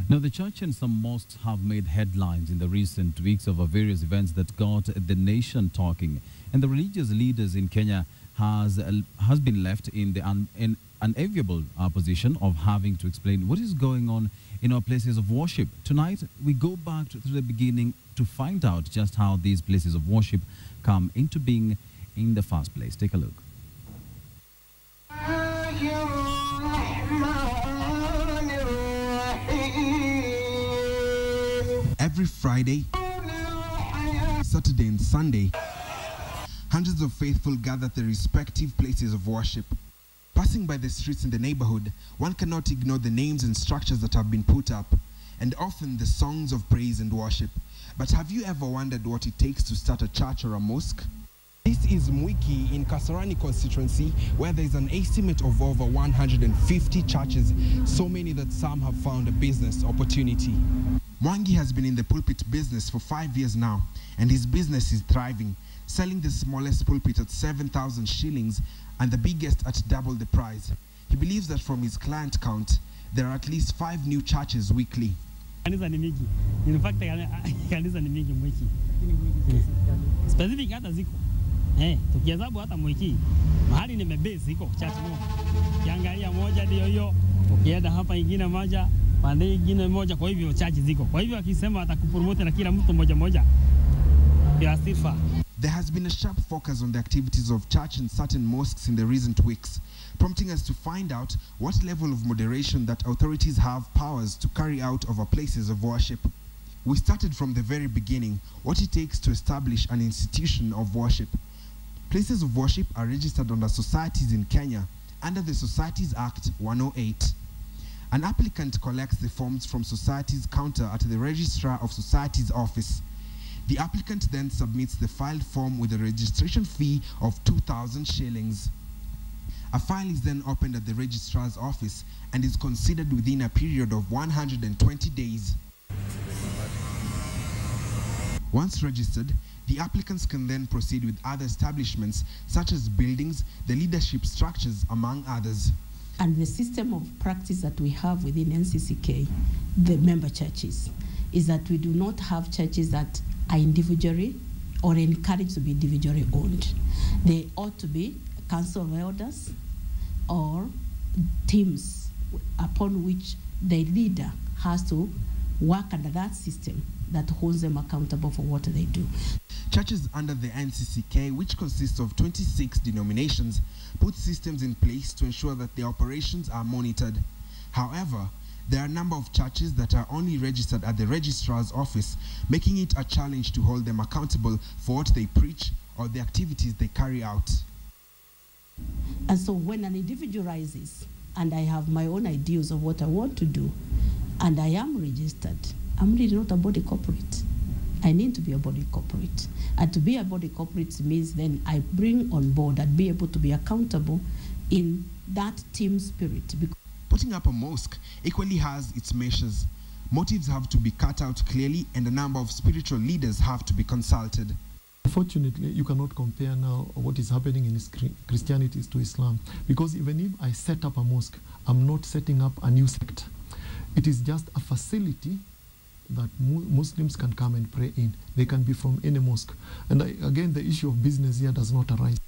Now, the church and some mosques have made headlines in the recent weeks over various events that got the nation talking. And the religious leaders in Kenya has been left in the unenviable position of having to explain what is going on in our places of worship. Tonight, we go back to the beginning to find out just how these places of worship come into being in the first place. Take a look. Every Friday, Saturday and Sunday, hundreds of faithful gather at their respective places of worship. Passing by the streets in the neighborhood, one cannot ignore the names and structures that have been put up, and often the songs of praise and worship. But have you ever wondered what it takes to start a church or a mosque? This is Mwiki in Kasarani constituency, where there is an estimate of over 150 churches, so many that some have found a business opportunity. Mwangi has been in the pulpit business for 5 years now, and his business is thriving, selling the smallest pulpit at 7,000 shillings and the biggest at double the price. He believes that from his client count, there are at least 5 new churches weekly. Kanisa ni mingi. In fact, kanisa ni mingi Mwiki. Specific hata ziko. Tukihesabu hata Mwiki, mahali nimebase iko church moja. Kiangalia moja ndio hiyo, ukienda hapa ingine moja, pande ingine moja, kwa hivyo church ziko. Kwa hivyo akisema atakupromote na kila mtu moja moja, bila sifa. There has been a sharp focus on the activities of church and certain mosques in the recent weeks, prompting us to find out what level of moderation that authorities have powers to carry out over places of worship. We started from the very beginning, what it takes to establish an institution of worship. Places of worship are registered under societies in Kenya under the Societies Act 108. An applicant collects the forms from societies counter at the Registrar of Societies office. The applicant then submits the filed form with a registration fee of 2,000 shillings. A file is then opened at the registrar's office and is considered within a period of 120 days. Once registered, the applicants can then proceed with other establishments such as buildings, the leadership structures, among others. And the system of practice that we have within NCCK, the member churches, is that we do not have churches that are individually or encouraged to be individually owned. They ought to be council of elders or teams upon which the leader has to work under that system that holds them accountable for what they do. Churches under the NCCK, which consists of 26 denominations, put systems in place to ensure that their operations are monitored. However, there are a number of churches that are only registered at the registrar's office, making it a challenge to hold them accountable for what they preach or the activities they carry out. And so when an individual rises, and I have my own ideas of what I want to do, and I am registered, I'm really not a body corporate. I need to be a body corporate. And to be a body corporate means then I bring on board and be able to be accountable in that team spirit. Putting up a mosque equally has its measures. Motives have to be cut out clearly, and a number of spiritual leaders have to be consulted. Unfortunately, you cannot compare now what is happening in Christianity to Islam, because even if I set up a mosque, I'm not setting up a new sect. It is just a facility that Muslims can come and pray in. They can be from any mosque. And again, the issue of business here does not arise.